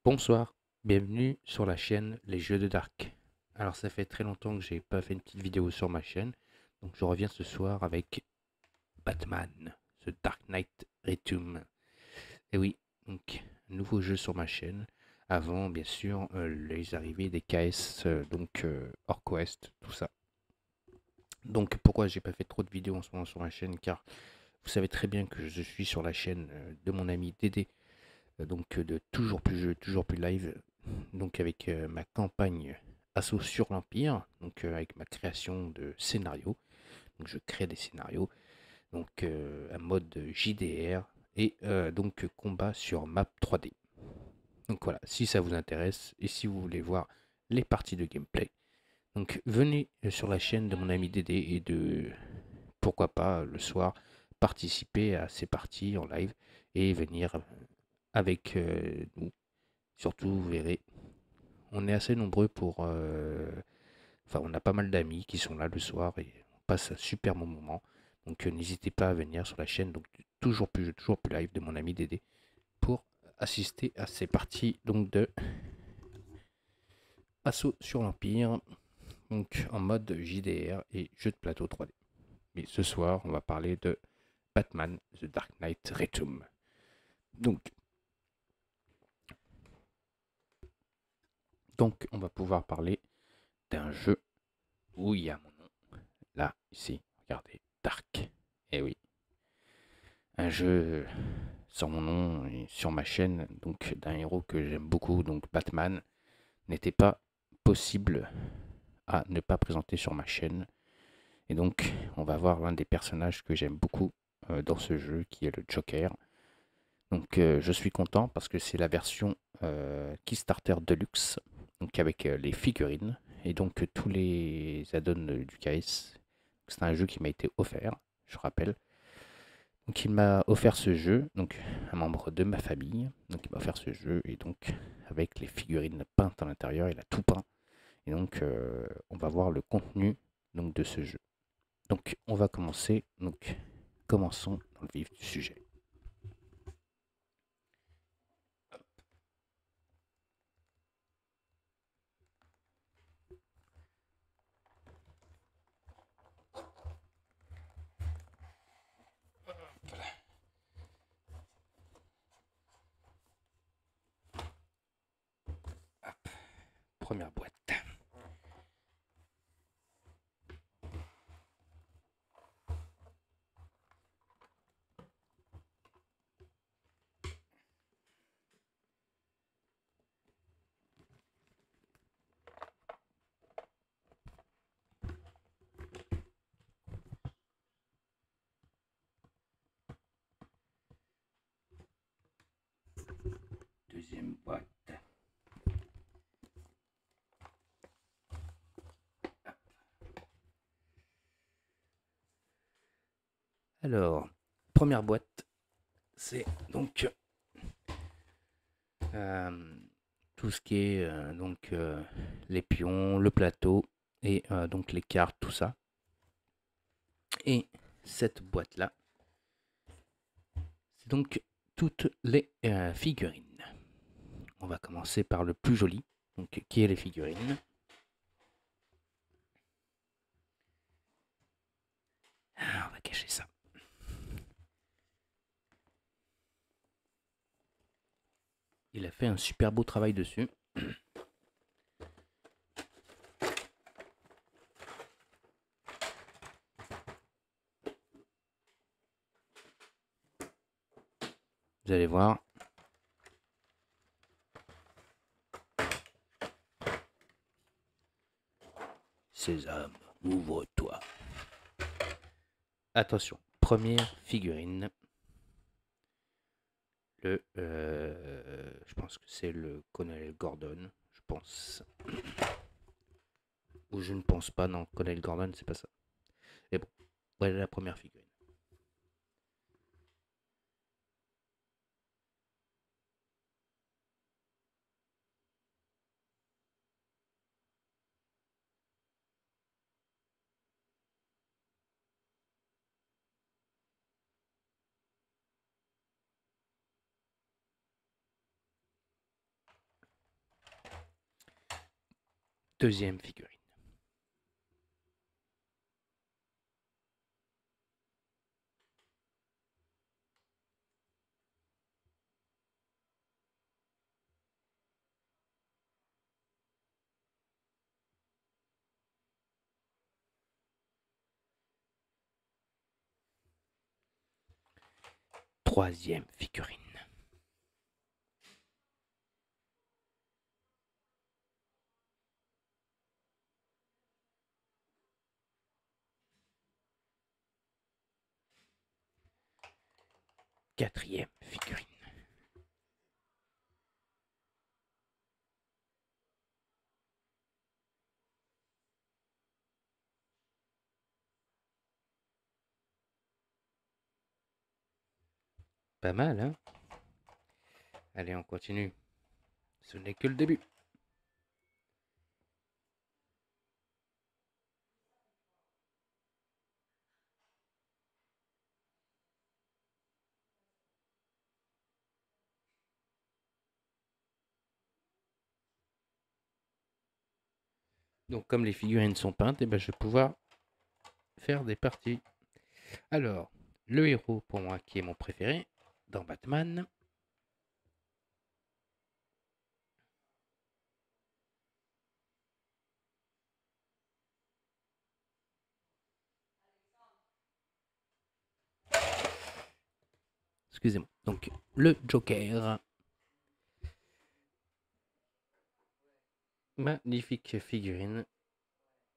Bonsoir, bienvenue sur la chaîne Les Jeux de Dark. Alors ça fait très longtemps que j'ai pas fait une petite vidéo sur ma chaîne, donc je reviens ce soir avec Batman, The Dark Knight Returns. Et oui, donc un nouveau jeu sur ma chaîne. Avant bien sûr les arrivées des KS, Orquest, tout ça. Donc pourquoi j'ai pas fait trop de vidéos en ce moment sur ma chaîne, car vous savez très bien que je suis sur la chaîne de mon ami Dédé, de toujours plus jeu, toujours plus live, donc avec ma campagne Assaut sur l'Empire, avec ma création de scénarios. Donc je crée des scénarios, un mode JDR et combat sur map 3D. Donc voilà, si ça vous intéresse et si vous voulez voir les parties de gameplay, donc venez sur la chaîne de mon ami Dédé et pourquoi pas le soir participer à ces parties en live et venir avec nous. Surtout, vous verrez, on est assez nombreux Enfin, on a pas mal d'amis qui sont là le soir et on passe un super bon moment. Donc n'hésitez pas à venir sur la chaîne, donc toujours plus live de mon ami Dédé, pour assister à ces parties de Assaut sur l'Empire, donc en mode JDR et jeu de plateau 3D. Mais ce soir, on va parler de Batman The Dark Knight Returns. Donc, donc on va pouvoir parler d'un jeu où il y a mon nom. Là, ici, regardez, Dark. Eh oui, un jeu sur mon nom et sur ma chaîne, donc d'un héros que j'aime beaucoup, donc Batman, n'était pas possible à ne pas présenter sur ma chaîne. Et donc, on va voir l'un des personnages que j'aime beaucoup dans ce jeu, qui est le Joker. Donc, je suis content parce que c'est la version Kickstarter Deluxe, donc avec les figurines et donc tous les add-ons du KS. C'est un jeu qui m'a été offert, je rappelle. Donc il m'a offert ce jeu, donc un membre de ma famille, donc il m'a offert ce jeu et donc avec les figurines peintes à l'intérieur, il a tout peint et donc on va voir le contenu donc de ce jeu. Donc on va commencer, donc commençons dans le vif du sujet. Première boîte. Deuxième boîte. Alors, première boîte, c'est donc euh, tout ce qui est les pions, le plateau et donc les cartes, tout ça. Et cette boîte-là, c'est donc toutes les figurines. On va commencer par le plus joli, donc qui est les figurines. Ah, on va cacher ça. Il a fait un super beau travail dessus. Vous allez voir. Sésame, ouvre-toi. Attention, première figurine. Je pense que c'est le colonel Gordon, je pense. Ou je ne pense pas, non, colonel Gordon, c'est pas ça. Mais bon, voilà la première figurine. Deuxième figurine. Troisième figurine. Quatrième figurine. Pas mal, hein? Allez, on continue. Ce n'est que le début. Donc, comme les figurines sont peintes, je vais pouvoir faire des parties. Alors, le héros, pour moi, qui est mon préféré, dans Batman. Excusez-moi. Donc, le Joker. Magnifique figurine.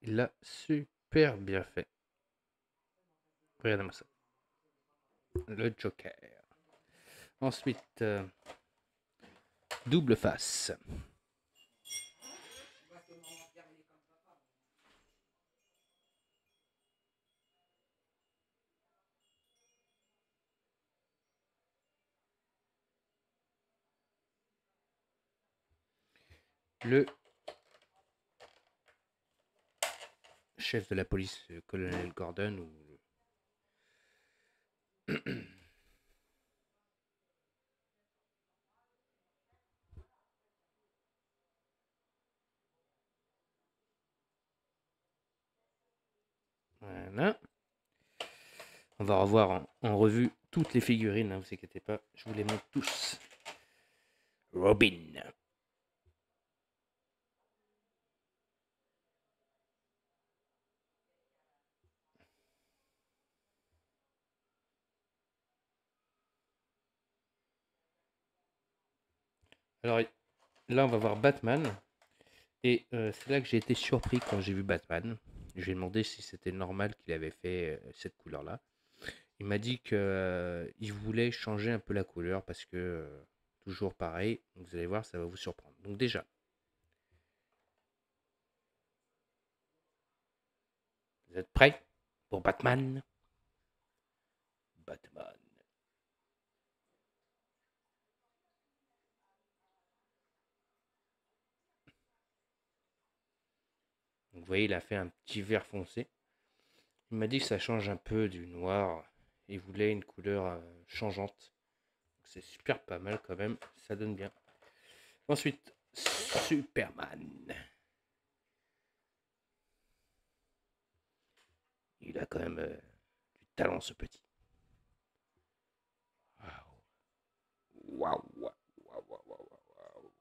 Il l'a super bien fait. Regardez-moi ça. Le Joker. Ensuite, double face. Le chef de la police, colonel Gordon. Voilà. On va revoir en revue toutes les figurines, hein, vous inquiétez pas, je vous les montre tous. Robin. Alors là, on va voir Batman. Et c'est là que j'ai été surpris quand j'ai vu Batman. Je lui ai demandé si c'était normal qu'il avait fait cette couleur-là. Il m'a dit qu'il voulait changer un peu la couleur parce que toujours pareil. Vous allez voir, ça va vous surprendre. Donc déjà, vous êtes prêts pour Batman? Batman. Donc, vous voyez, il a fait un petit vert foncé. Il m'a dit que ça change un peu du noir. Il voulait une couleur changeante. C'est super pas mal quand même. Ça donne bien. Ensuite, Superman. Il a quand même du talent, ce petit. Waouh, waouh, waouh, waouh, waouh, waouh.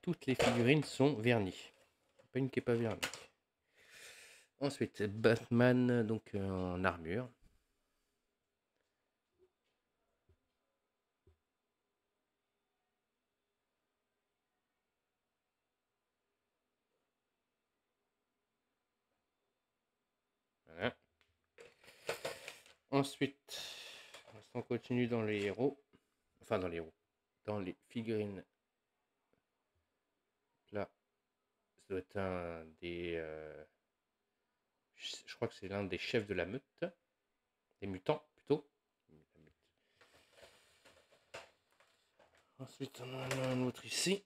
Toutes les figurines sont vernies. Pas une qui n'est pas vernie. Ensuite, Batman, donc en armure. Voilà. Ensuite, on continue dans les héros. Enfin, dans les héros. Dans les figurines. Là, ça doit être un des. Je crois que c'est l'un des chefs de la meute. Des mutants, plutôt. Ensuite, on en a un autre ici.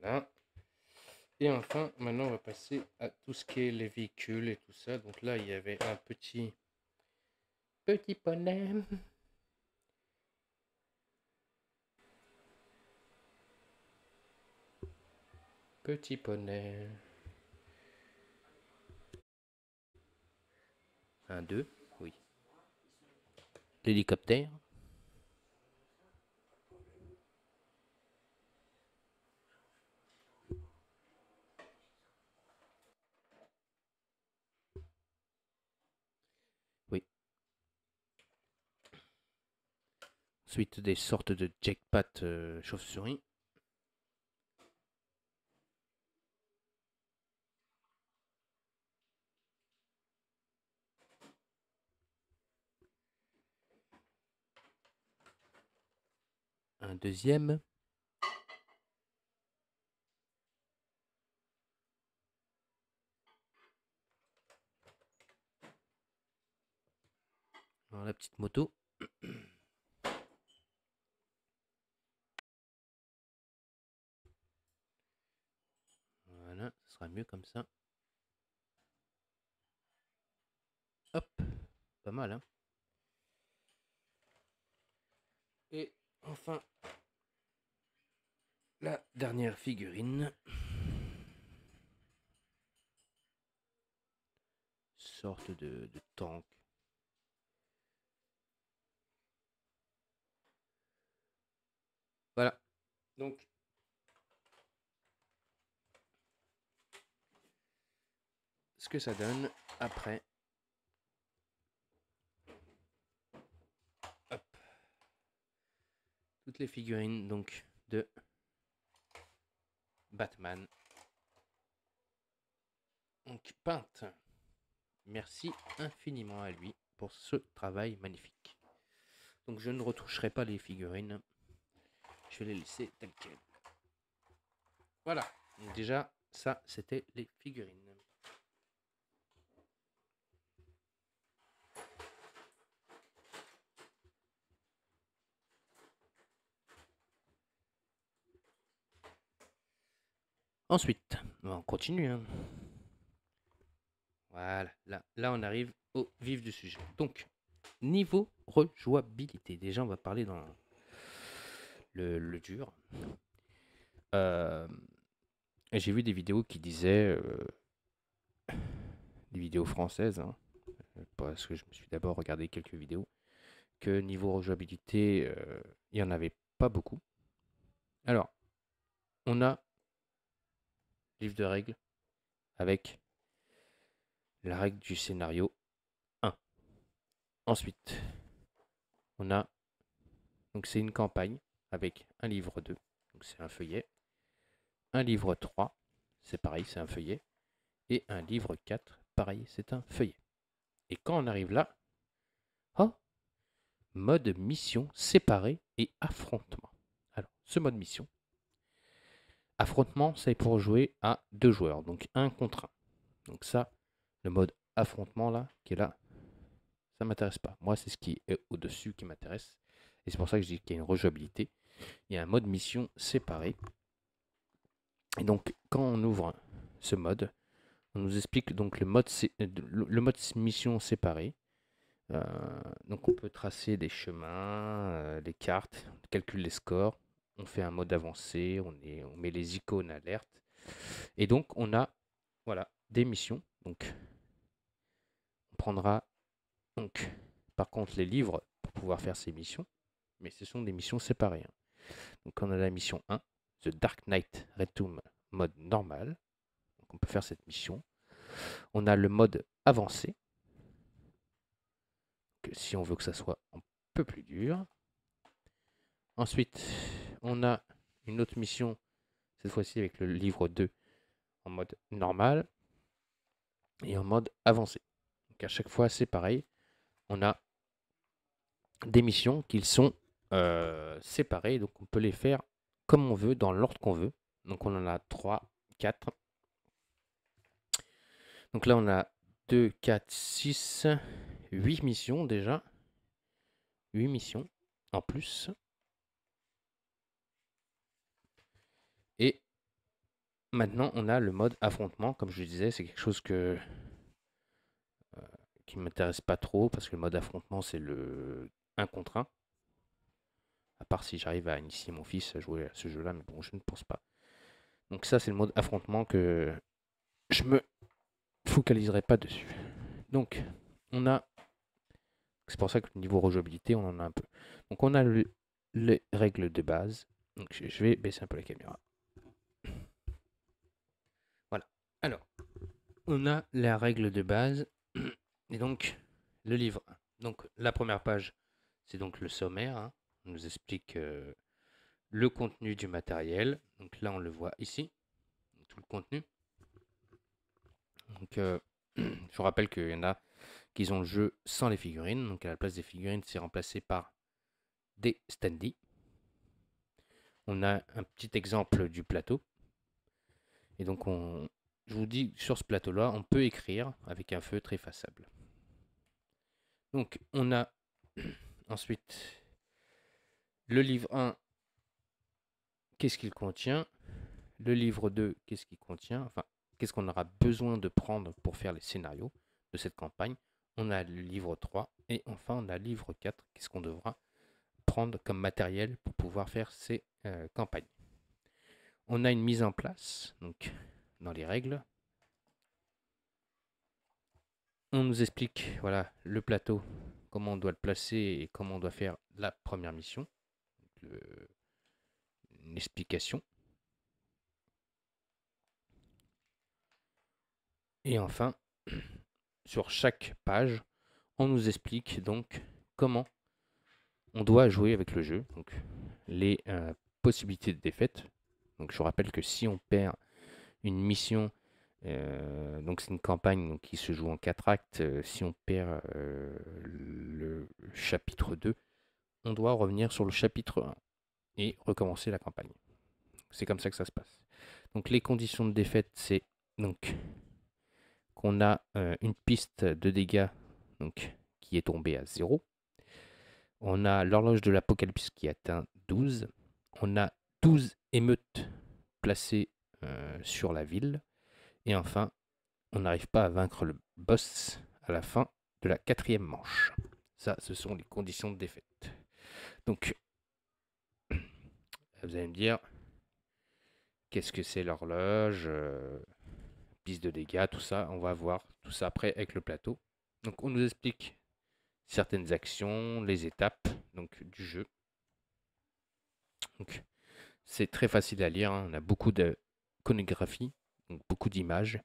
Voilà. Et enfin, maintenant on va passer à tout ce qui est les véhicules et tout ça. Donc là, il y avait un petit poney. Petit poney. 1, 2, oui. L'hélicoptère. Oui. Ensuite, des sortes de jackpot chauve-souris. Un deuxième. Alors, la petite moto. Voilà, ce sera mieux comme ça. Hop, pas mal, hein. Et enfin, la dernière figurine. Sorte de tank. Voilà. Donc, ce que ça donne après. Hop. Toutes les figurines donc de Batman. Donc peintes. Merci infiniment à lui pour ce travail magnifique. Donc je ne retoucherai pas les figurines. Je vais les laisser telles quelles. Voilà. Donc déjà, ça, c'était les figurines. Ensuite, on continue. Hein. Voilà. Là, on arrive au vif du sujet. Donc, niveau rejouabilité. Déjà, on va parler dans le dur. J'ai vu des vidéos qui disaient, des vidéos françaises, hein, parce que je me suis d'abord regardé quelques vidéos, que niveau rejouabilité, il n'y en avait pas beaucoup. Alors, on a livre de règles avec la règle du scénario 1. Ensuite, on a, donc c'est une campagne avec un livre 2, donc c'est un feuillet, un livre 3, c'est pareil, c'est un feuillet, et un livre 4, pareil, c'est un feuillet. Et quand on arrive là, oh, mode mission séparé et affrontement. Alors, ce mode mission, affrontement, c'est pour jouer à 2 joueurs, donc 1 contre 1. Donc ça, le mode affrontement là, qui est là, ça m'intéresse pas. Moi, c'est ce qui est au-dessus qui m'intéresse. Et c'est pour ça que je dis qu'il y a une rejouabilité. Il y a un mode mission séparé. Et donc, quand on ouvre ce mode, on nous explique donc le mode mission séparé. Donc, on peut tracer des chemins, des cartes, on calcule les scores. On fait un mode avancé, on met les icônes alerte. Et donc, on a voilà, des missions. Donc, on prendra donc, par contre les livres pour pouvoir faire ces missions. Mais ce sont des missions séparées. Hein. Donc, on a la mission 1, The Dark Knight Returns, mode normal. Donc, on peut faire cette mission. On a le mode avancé. Que si on veut que ça soit un peu plus dur. Ensuite, on a une autre mission, cette fois-ci avec le livre 2, en mode normal et en mode avancé. Donc, à chaque fois, c'est pareil. On a des missions qui sont séparées. Donc, on peut les faire comme on veut, dans l'ordre qu'on veut. Donc, on en a 3, 4. Donc là, on a 2, 4, 6, 8 missions déjà. 8 missions en plus. Et maintenant, on a le mode affrontement. Comme je le disais, c'est quelque chose qui ne m'intéresse pas trop parce que le mode affrontement, c'est le 1 contre 1. À part si j'arrive à initier mon fils à jouer à ce jeu-là, mais bon, je ne pense pas. Donc ça, c'est le mode affrontement que je me focaliserai pas dessus. Donc, on a... C'est pour ça que le niveau rejouabilité, on en a un peu. Donc on a les règles de base. Donc je vais baisser un peu la caméra. Voilà. Alors, on a la règle de base. Et donc, le livre 1. Donc, la première page, c'est donc le sommaire. Hein. On nous explique le contenu du matériel. Donc là, on le voit ici. Tout le contenu. Donc, je vous rappelle qu'il y en a qui ont le jeu sans les figurines. Donc, à la place des figurines, c'est remplacé par des standees. On a un petit exemple du plateau. Et donc, je vous dis, sur ce plateau-là, on peut écrire avec un feutre effaçable. Donc, on a ensuite le livre 1, qu'est-ce qu'il contient? Le livre 2, qu'est-ce qu'il contient? Enfin, qu'est-ce qu'on aura besoin de prendre pour faire les scénarios de cette campagne? On a le livre 3 et enfin, on a le livre 4, qu'est-ce qu'on devra prendre comme matériel pour pouvoir faire ces campagnes. On a une mise en place, donc dans les règles. On nous explique, voilà, le plateau, comment on doit le placer et comment on doit faire la première mission. Une explication. Et enfin, sur chaque page, on nous explique donc comment on doit jouer avec le jeu. Donc, les possibilités de défaite. Donc, je vous rappelle que si on perd une mission, donc c'est une campagne donc, qui se joue en 4 actes. Si on perd le chapitre 2, on doit revenir sur le chapitre 1 et recommencer la campagne. C'est comme ça que ça se passe. Donc les conditions de défaite, c'est donc qu'on a une piste de dégâts donc, qui est tombée à 0. On a l'horloge de l'apocalypse qui atteint 12. On a 12 émeutes placées sur la ville. Et enfin, on n'arrive pas à vaincre le boss à la fin de la 4e manche. Ça, ce sont les conditions de défaite. Donc, vous allez me dire, qu'est-ce que c'est l'horloge, piste de dégâts, tout ça. On va voir tout ça après avec le plateau. Donc, on nous explique certaines actions, les étapes donc, du jeu. Donc, c'est très facile à lire. Hein. On a beaucoup d'iconographie, donc beaucoup d'images,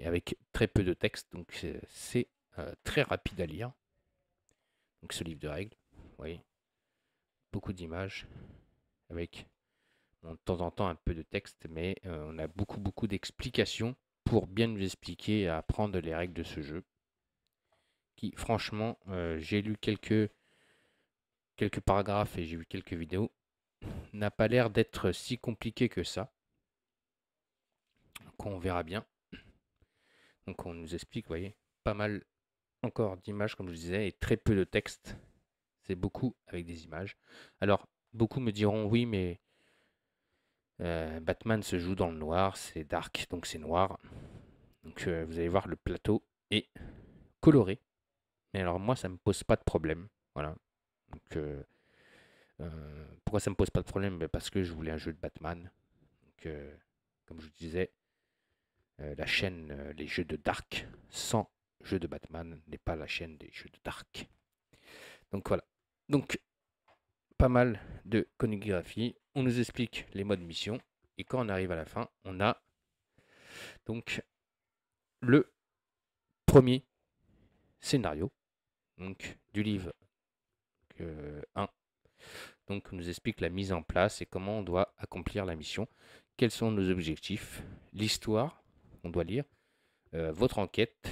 avec très peu de texte. Donc, c'est très rapide à lire. Donc, ce livre de règles, vous voyez, beaucoup d'images avec de temps en temps un peu de texte, mais on a beaucoup d'explications pour bien nous expliquer et apprendre les règles de ce jeu. Qui, franchement, j'ai lu quelques paragraphes et j'ai vu quelques vidéos, n'a pas l'air d'être si compliqué que ça. Donc on verra bien. Donc on nous explique, vous voyez, pas mal encore d'images, comme je disais, et très peu de texte. C'est beaucoup avec des images. Alors, beaucoup me diront, oui, mais Batman se joue dans le noir, c'est dark, donc c'est noir. Donc vous allez voir, le plateau est coloré. Mais alors moi, ça me pose pas de problème. Voilà. Donc, pourquoi ça me pose pas de problème? Parce que je voulais un jeu de Batman. Donc, comme je vous disais, la chaîne Les Jeux de Dark, sans jeu de Batman, n'est pas la chaîne des Jeux de Dark. Donc voilà. Donc, pas mal de iconographie. On nous explique les modes mission. Et quand on arrive à la fin, on a donc le premier scénario donc, du livre 1. Donc, on nous explique la mise en place et comment on doit accomplir la mission. Quels sont nos objectifs, l'histoire, on doit lire, votre enquête,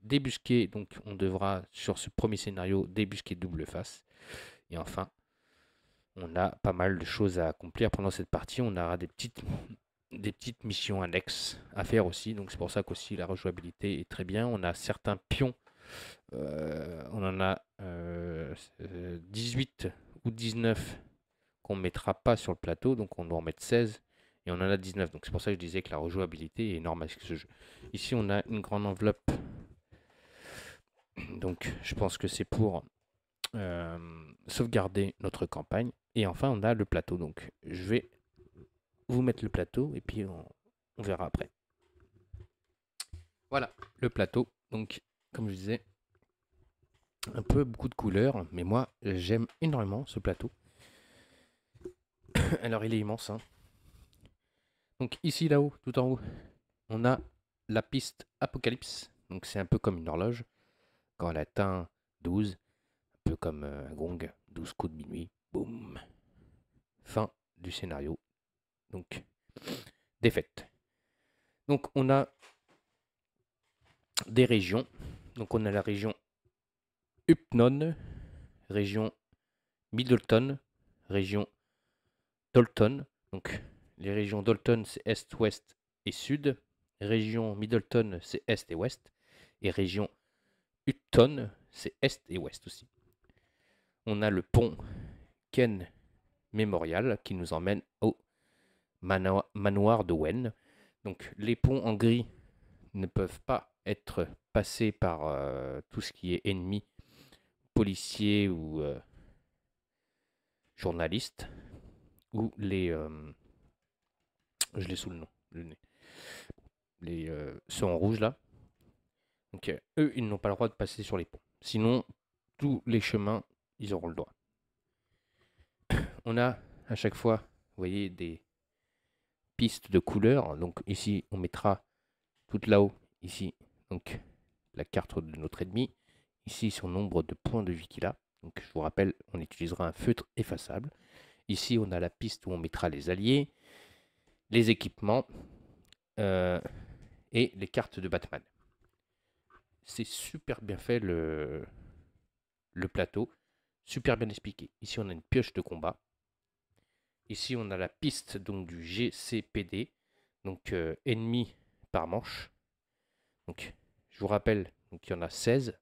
débusquer, donc on devra sur ce premier scénario débusquer double face. Et enfin, on a pas mal de choses à accomplir pendant cette partie. On aura des petites missions annexes à faire aussi. Donc c'est pour ça qu'aussi la rejouabilité est très bien. On a certains pions. On en a 18 ou 19 qu'on ne mettra pas sur le plateau. Donc on doit en mettre 16. Et on en a 19. Donc c'est pour ça que je disais que la rejouabilité est énorme avec ce jeu. Ici, on a une grande enveloppe. Donc je pense que c'est pour sauvegarder notre campagne. Et enfin, on a le plateau. Donc je vais vous mettre le plateau et puis on verra après. Voilà, le plateau. Donc, comme je disais, un peu beaucoup de couleurs, mais moi, j'aime énormément ce plateau. Alors, il est immense. Hein. Donc, ici, là-haut, tout en haut, on a la piste Apocalypse. Donc, c'est un peu comme une horloge. Quand elle atteint 12, un peu comme un gong, 12 coups de minuit, boum. Fin du scénario. Donc, défaite. Donc, on a des régions. Donc, on a la région Upnon, région Middleton, région Dalton. Donc, les régions Dalton, c'est Est, Ouest et Sud. Région Middleton, c'est Est et Ouest. Et région Hutton, c'est Est et Ouest aussi. On a le pont Ken Memorial qui nous emmène au manoir de Wen. Donc, les ponts en gris ne peuvent pas être passés par tout ce qui est ennemi, policier ou journaliste, ou les... je l'ai sous le nom, le nez. Ceux en rouge là. Donc eux, ils n'ont pas le droit de passer sur les ponts. Sinon, tous les chemins, ils auront le droit. On a à chaque fois, vous voyez, des pistes de couleurs. Donc ici, on mettra tout là-haut, ici, donc la carte de notre ennemi. Ici, son nombre de points de vie qu'il a. Donc je vous rappelle, on utilisera un feutre effaçable. Ici, on a la piste où on mettra les alliés, les équipements et les cartes de Batman. C'est super bien fait le plateau, super bien expliqué. Ici, on a une pioche de combat. Ici, on a la piste donc du GCPD, donc ennemi par manche. Donc, je vous rappelle, donc, il y en a 16.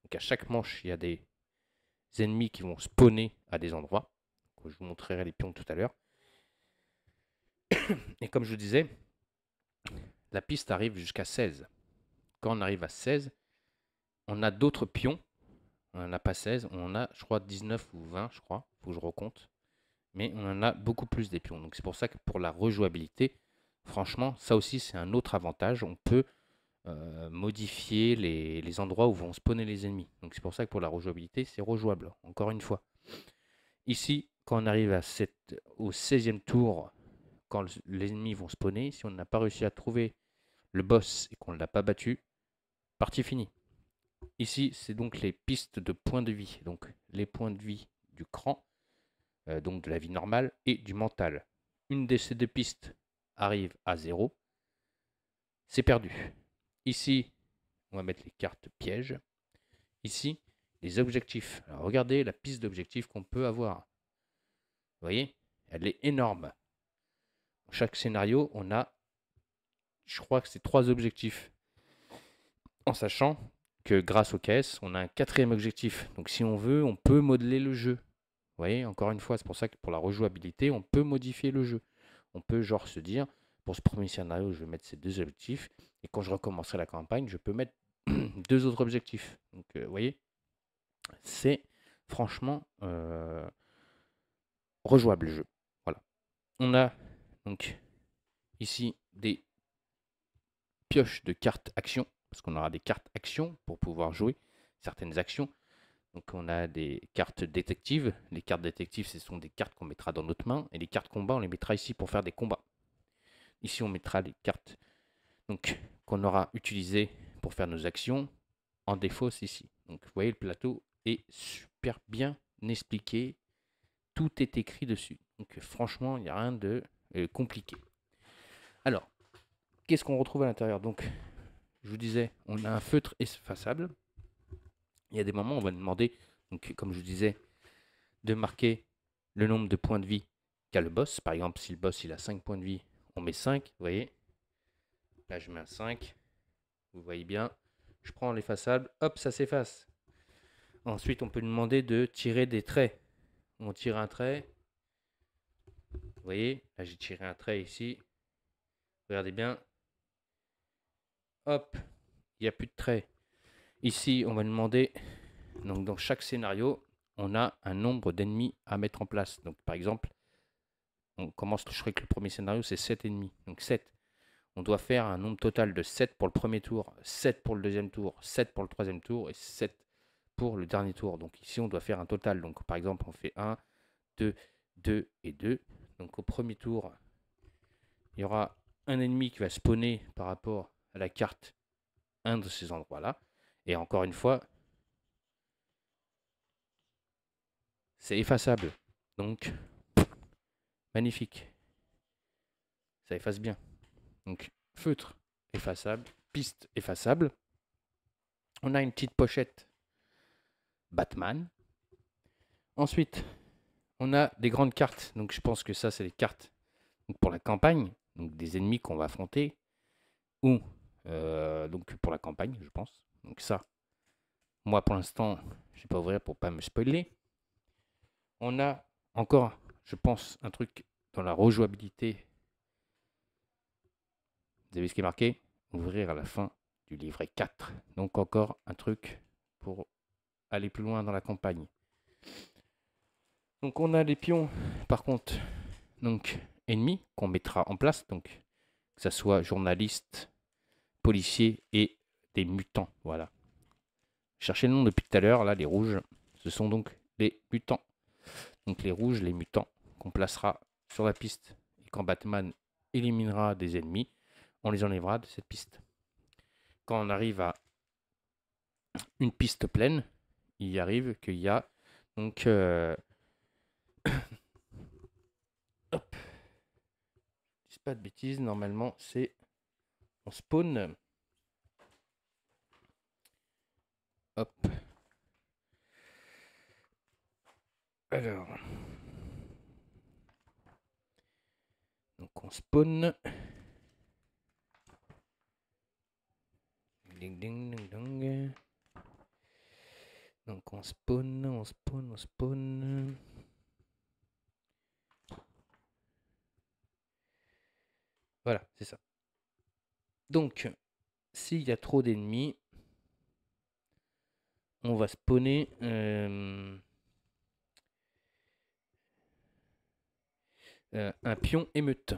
Donc, à chaque manche, il y a des ennemis qui vont spawner à des endroits. Donc, je vous montrerai les pions tout à l'heure. Et comme je vous disais, la piste arrive jusqu'à 16. Quand on arrive à 16, on a d'autres pions. On n'en a pas 16, on en a, je crois, 19 ou 20, je crois. Il faut que je recompte. Mais on en a beaucoup plus des pions. Donc c'est pour ça que pour la rejouabilité, franchement, ça aussi c'est un autre avantage. On peut modifier les endroits où vont spawner les ennemis. Donc c'est pour ça que pour la rejouabilité, c'est rejouable, encore une fois. Ici, quand on arrive au 16e tour, quand les ennemis vont spawner, si on n'a pas réussi à trouver le boss et qu'on ne l'a pas battu, partie finie. Ici, c'est donc les pistes de points de vie. Donc les points de vie du cran, donc de la vie normale et du mental. Une de ces deux pistes arrive à 0, c'est perdu. Ici, on va mettre les cartes pièges. Ici, les objectifs. Alors regardez la piste d'objectifs qu'on peut avoir. Vous voyez, elle est énorme. Dans chaque scénario, on a, je crois que c'est 3 objectifs. En sachant que grâce aux caisses, on a un 4e objectif. Donc si on veut, on peut modeler le jeu. Vous voyez, encore une fois, c'est pour ça que pour la rejouabilité, on peut modifier le jeu. On peut genre se dire, pour ce premier scénario, je vais mettre ces 2 objectifs. Et quand je recommencerai la campagne, je peux mettre 2 autres objectifs. Donc, vous voyez, c'est franchement rejouable le jeu. Voilà. On a donc ici des pioches de cartes actions, parce qu'on aura des cartes actions pour pouvoir jouer certaines actions. Donc on a des cartes détectives. Les cartes détectives, ce sont des cartes qu'on mettra dans notre main. Et les cartes combat, on les mettra ici pour faire des combats. Ici, on mettra les cartes qu'on aura utilisées pour faire nos actions. En défaut, c'est ici. Donc vous voyez, le plateau est super bien expliqué. Tout est écrit dessus. Donc franchement, il n'y a rien de compliqué. Alors, qu'est-ce qu'on retrouve à l'intérieur? Donc, je vous disais, on a un feutre effaçable. Il y a des moments où on va nous demander, donc, comme je vous disais, de marquer le nombre de points de vie qu'a le boss. Par exemple, si le boss il a 5 points de vie, on met 5, vous voyez. Là, je mets un 5. Vous voyez bien. Je prends l'effaçable, hop, ça s'efface. Ensuite, on peut nous demander de tirer des traits. On tire un trait. Vous voyez, là j'ai tiré un trait ici. Regardez bien. Hop, il n'y a plus de trait. Ici, on va demander, donc dans chaque scénario, on a un nombre d'ennemis à mettre en place. Donc par exemple, on commence, je crois que le premier scénario, c'est 7 ennemis. Donc 7. On doit faire un nombre total de 7 pour le premier tour, 7 pour le deuxième tour, 7 pour le troisième tour et 7 pour le dernier tour. Donc ici, on doit faire un total. Donc par exemple, on fait 1, 2, 2 et 2. Donc au premier tour, il y aura un ennemi qui va spawner par rapport à la carte, un de ces endroits-là. Et encore une fois, c'est effaçable. Donc, magnifique. Ça efface bien. Donc, feutre effaçable, piste effaçable. On a une petite pochette Batman. Ensuite, on a des grandes cartes. Donc, je pense que ça, c'est les cartes pour la campagne. Donc, des ennemis qu'on va affronter. Ou, donc, pour la campagne, je pense. Donc, ça, moi, pour l'instant, je ne vais pas ouvrir pour ne pas me spoiler. On a encore, je pense, un truc dans la rejouabilité. Vous avez ce qui est marqué? Ouvrir à la fin du livret 4. Donc encore un truc pour aller plus loin dans la campagne. Donc on a les pions, par contre, donc ennemis qu'on mettra en place. Donc que ce soit journalistes, policiers et des mutants. Voilà. Cherchez le nom depuis tout à l'heure. Là, les rouges, ce sont donc les mutants. Donc les rouges, les mutants qu'on placera sur la piste. Et quand Batman éliminera des ennemis, on les enlèvera de cette piste. Quand on arrive à une piste pleine, il arrive qu'il y a donc hop, je dis pas de bêtises, normalement c'est on spawn. Hop. Alors. Donc on spawn. Ding ding ding ding. Donc on spawn, on spawn, on spawn. Voilà, c'est ça. Donc, s'il y a trop d'ennemis, on va spawner un pion émeute.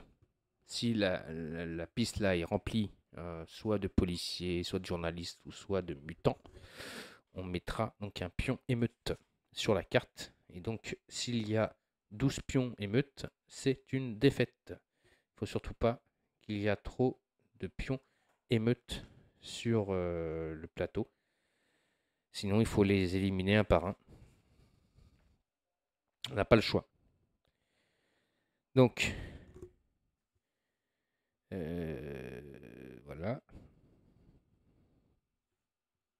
Si la piste là est remplie soit de policiers, soit de journalistes ou soit de mutants, on mettra donc un pion émeute sur la carte. Et donc, s'il y a 12 pions émeute, c'est une défaite. Il ne faut surtout pas qu'il y a trop de pions émeute sur le plateau. Sinon, il faut les éliminer un par un. On n'a pas le choix. Donc, voilà.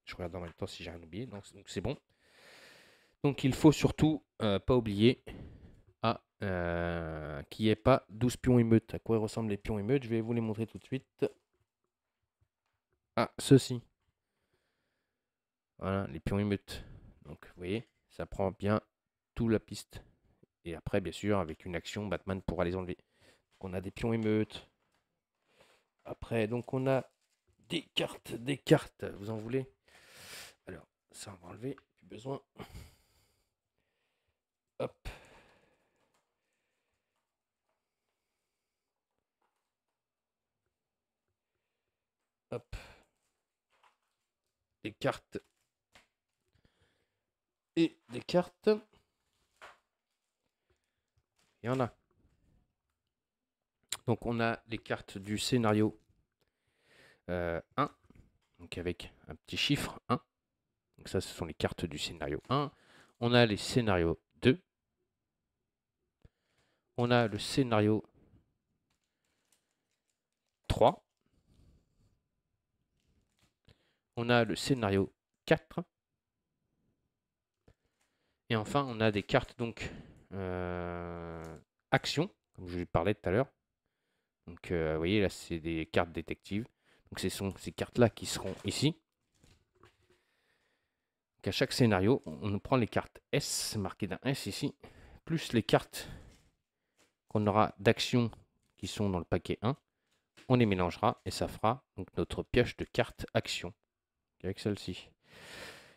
Je regarde en même temps si j'ai rien oublié. Donc c'est bon. Donc il faut surtout pas oublier qu'il n'y ait pas 12 pions émeutes. À quoi ressemblent les pions émeutes? Je vais vous les montrer tout de suite. Ah, ceci. Voilà, les pions émeutes. Donc vous voyez, ça prend bien toute la piste. Et après, bien sûr, avec une action, Batman pourra les enlever. Donc on a des pions émeutes. Après, donc on a des cartes. Vous en voulez? Alors, ça on va enlever. Plus besoin. Hop. Hop. Des cartes. Et des cartes. Il y en a. Donc on a les cartes du scénario 1. Donc avec un petit chiffre 1. Donc ça, ce sont les cartes du scénario 1. On a les scénarios 2. On a le scénario 3. On a le scénario 4. Et enfin, on a des cartes donc action, comme je vous parlais tout à l'heure. Donc vous voyez, là, c'est des cartes détectives. Donc ce sont ces cartes-là qui seront ici. Donc à chaque scénario, on prend les cartes S, marquées d'un S ici, plus les cartes qu'on aura d'actions qui sont dans le paquet 1. On les mélangera et ça fera donc notre pioche de cartes action avec celle-ci.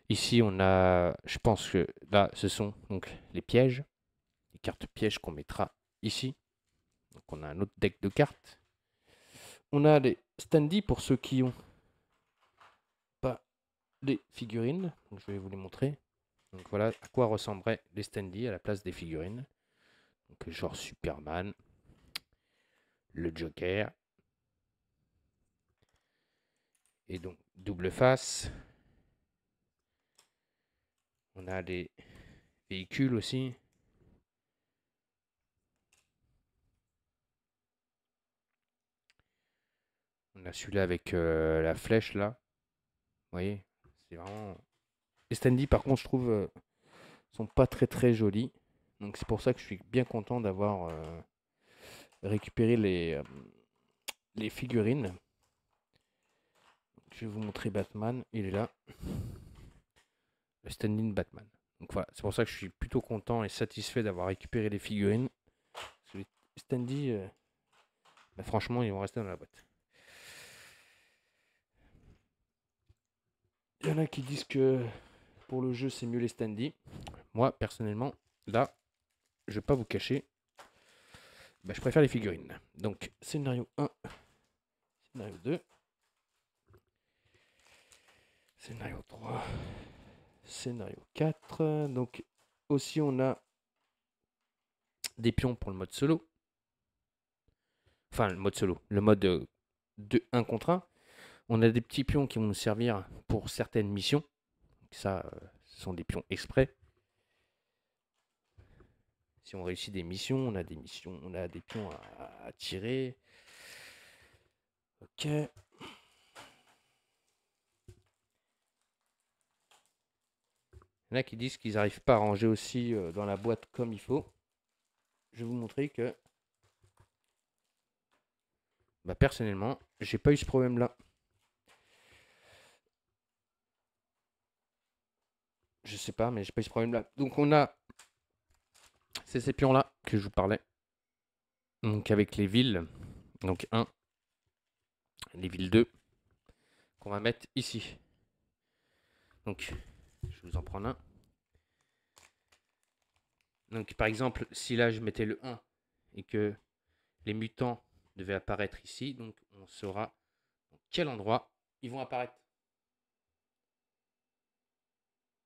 Ici, on a, je pense que là, ce sont donc les pièges, les cartes pièges qu'on mettra ici. Donc on a un autre deck de cartes. On a les standees pour ceux qui ont pas les figurines. Donc je vais vous les montrer. Donc voilà à quoi ressembleraient les standees à la place des figurines. Donc genre Superman, le Joker. Et donc double face. On a des véhicules aussi. On a celui-là avec la flèche là. Vous voyez, c'est vraiment. Les standees par contre je trouve sont pas très jolis. Donc c'est pour ça que je suis bien content d'avoir récupéré les figurines. Je vais vous montrer Batman, il est là. Le stand-in Batman. Donc voilà, c'est pour ça que je suis plutôt content et satisfait d'avoir récupéré les figurines. Parce que les standees, bah franchement, ils vont rester dans la boîte. Il y en a qui disent que pour le jeu, c'est mieux les standees. Moi, personnellement, là, je vais pas vous cacher, bah, je préfère les figurines. Donc, scénario 1, scénario 2, scénario 3, scénario 4. Donc, aussi, on a des pions pour le mode solo. Enfin, le mode solo, le mode de 1 contre 1. On a des petits pions qui vont nous servir pour certaines missions. Ça, ce sont des pions exprès. Si on réussit des missions, on a des missions, on a des pions à tirer. Ok. Il y en a qui disent qu'ils n'arrivent pas à ranger aussi dans la boîte comme il faut. Je vais vous montrer que bah, personnellement, j'ai pas eu ce problème-là. Je sais pas, mais j'ai pas eu ce problème-là. Donc on a ces pions-là que je vous parlais. Donc avec les villes. Donc 1, les villes 2, qu'on va mettre ici. Donc, je vous en prends un. Donc par exemple, si là je mettais le 1 et que les mutants devaient apparaître ici, donc on saura dans quel endroit ils vont apparaître.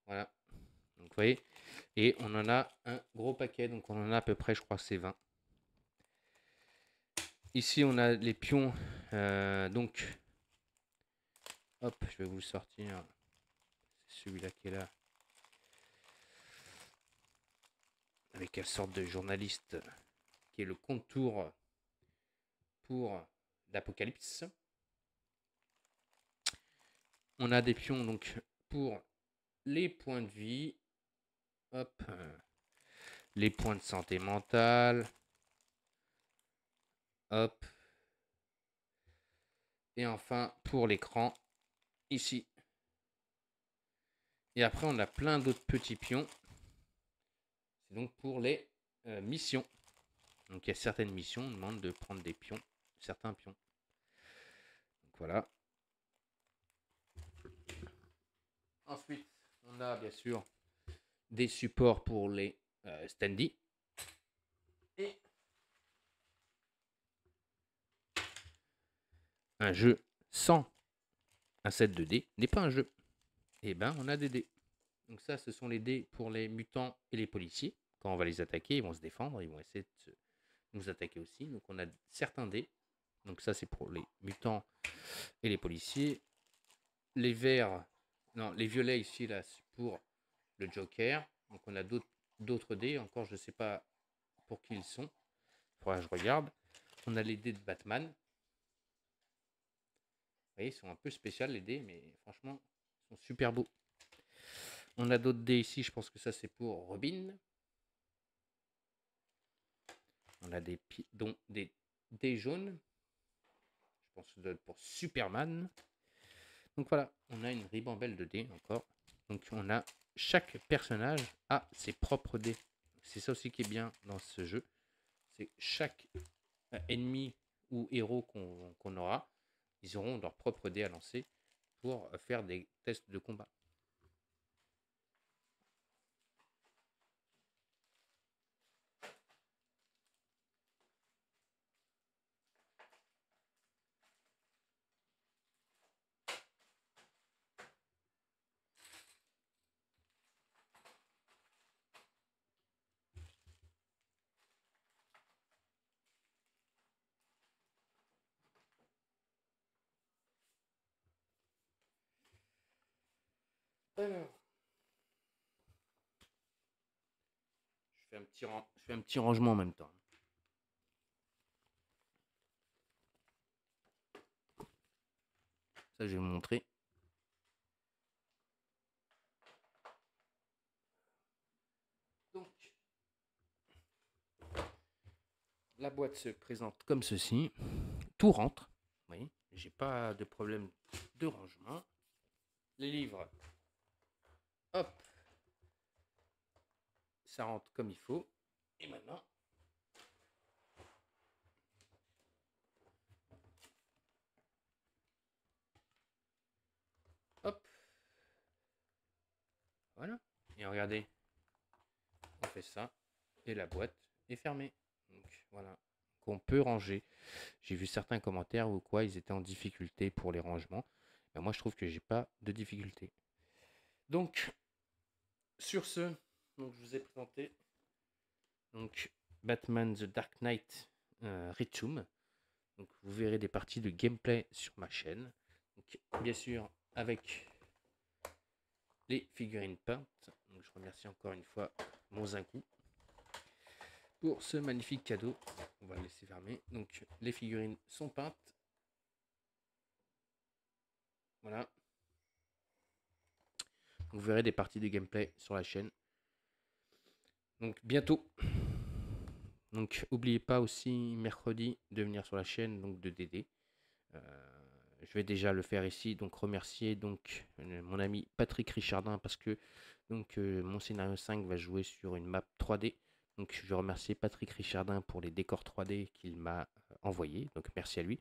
Voilà. Donc vous voyez, et on en a un gros paquet, donc on en a à peu près, je crois, c'est 20. Ici, on a les pions, donc, hop, je vais vous le sortir. C'est celui-là qui est là. Avec quelle sorte de journaliste qui est le contour pour l'Apocalypse. On a des pions donc pour les points de vie, hop, les points de santé mentale, hop, et enfin pour l'écran ici. Et après on a plein d'autres petits pions. C'est donc pour les missions. Donc il y a certaines missions, on demande de prendre des pions, certains pions. Donc voilà. Ensuite, on a bien sûr des supports pour les standees. Et un jeu sans un set de dés n'est pas un jeu. Et ben on a des dés. Donc ça, ce sont les dés pour les mutants et les policiers. Quand on va les attaquer, ils vont se défendre, ils vont essayer de nous attaquer aussi. Donc on a certains dés. Donc ça, c'est pour les mutants et les policiers. Les verts, non, les violets ici, là, c'est pour le Joker. Donc on a d'autres dés. Encore, je ne sais pas pour qui ils sont. Il faudra que je regarde. On a les dés de Batman. Vous voyez, ils sont un peu spéciaux les dés, mais franchement, ils sont super beaux. On a d'autres dés ici, je pense que ça c'est pour Robin. On a des dés jaunes. Je pense que ça doit être pour Superman. Donc voilà, on a une ribambelle de dés encore. Donc on a chaque personnage a ses propres dés. C'est ça aussi qui est bien dans ce jeu. c'est chaque ennemi ou héros qu'on aura, ils auront leur propre dé à lancer pour faire des tests de combat. Alors, je fais un petit rangement en même temps. Ça, je vais vous montrer. Donc, la boîte se présente comme ceci. Tout rentre. Vous voyez, j'ai pas de problème de rangement. Les livres, hop, ça rentre comme il faut. Et maintenant, hop, voilà. Et regardez, on fait ça et la boîte est fermée. Donc voilà, qu'on peut ranger. J'ai vu certains commentaires ou quoi, ils étaient en difficulté pour les rangements. Mais moi, je trouve que j'ai pas de difficulté. Donc, sur ce, donc je vous ai présenté donc Batman The Dark Knight Returns. Donc vous verrez des parties de gameplay sur ma chaîne. Donc, bien sûr avec les figurines peintes. Donc, je remercie encore une fois mon Zinku pour ce magnifique cadeau. On va le laisser fermer. Donc les figurines sont peintes. Voilà. Vous verrez des parties de gameplay sur la chaîne. Donc bientôt. Donc n'oubliez pas aussi mercredi de venir sur la chaîne donc de DD. Je vais déjà le faire ici, donc remercier donc mon ami Patrick Richardin parce que donc mon scénario 5 va jouer sur une map 3D. Donc je remercie Patrick Richardin pour les décors 3D qu'il m'a envoyé. Donc merci à lui.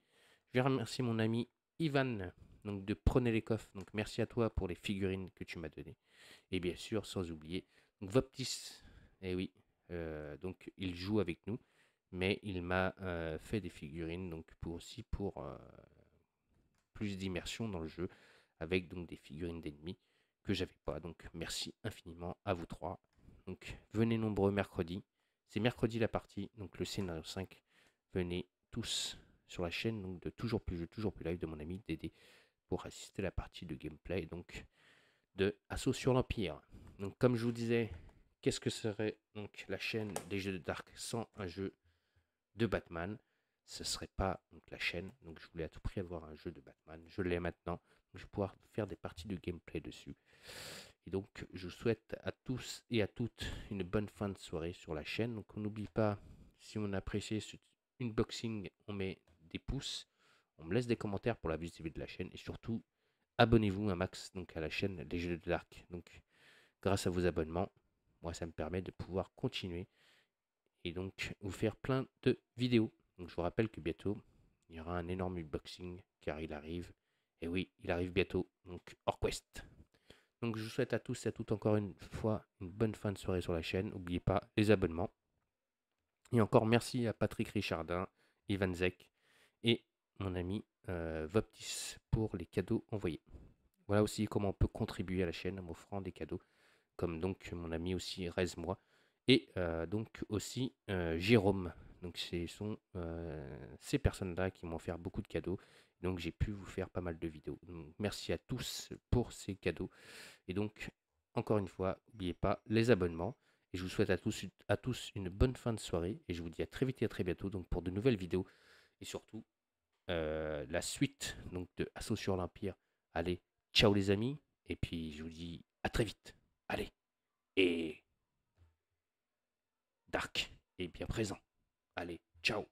Je vais remercier mon ami Ivan donc de Prenez les coffres. Donc merci à toi pour les figurines que tu m'as données. Et bien sûr, sans oublier donc Voptis. Et oui, donc il joue avec nous, mais il m'a fait des figurines donc pour plus d'immersion dans le jeu avec donc des figurines d'ennemis que j'avais pas. Donc merci infiniment à vous trois. Donc venez nombreux mercredi. C'est mercredi la partie, donc le scénario 5. Venez tous sur la chaîne donc de Toujours Plus Jeu, Toujours Plus Live de mon ami Dédé pour assister à la partie de gameplay donc de Assaut sur l'Empire. Donc comme je vous disais, qu'est-ce que serait donc la chaîne des jeux de Dark sans un jeu de Batman? Ce serait pas donc la chaîne. Donc je voulais à tout prix avoir un jeu de Batman. Je l'ai maintenant. Je vais pouvoir faire des parties de gameplay dessus. Et donc je vous souhaite à tous et à toutes une bonne fin de soirée sur la chaîne. Donc on n'oublie pas, si on a apprécié ce unboxing, on met des pouces. On me laisse des commentaires pour la visibilité de la chaîne. Et surtout, abonnez-vous un max donc à la chaîne Les Jeux de Dark. Donc grâce à vos abonnements, moi ça me permet de pouvoir continuer et donc vous faire plein de vidéos. Donc je vous rappelle que bientôt il y aura un énorme unboxing car il arrive. Et oui, il arrive bientôt, donc Orquest. Donc je vous souhaite à tous et à toutes encore une fois une bonne fin de soirée sur la chaîne. N'oubliez pas les abonnements. Et encore merci à Patrick Richardin, Ivan Zek et mon ami Voptis pour les cadeaux envoyés. Voilà aussi comment on peut contribuer à la chaîne en m'offrant des cadeaux, comme donc mon ami aussi Rez-moi et donc aussi Jérôme. Donc ce sont ces personnes-là qui m'ont offert beaucoup de cadeaux. Donc j'ai pu vous faire pas mal de vidéos. Donc, merci à tous pour ces cadeaux. Et donc, encore une fois, n'oubliez pas les abonnements. Et je vous souhaite à tous une bonne fin de soirée. Et je vous dis à très vite et à très bientôt donc, pour de nouvelles vidéos. Et surtout, la suite donc, de Assaut sur l'Empire. Allez, ciao les amis. Et puis je vous dis à très vite. Allez. Et Dark est bien présent. Allez, ciao.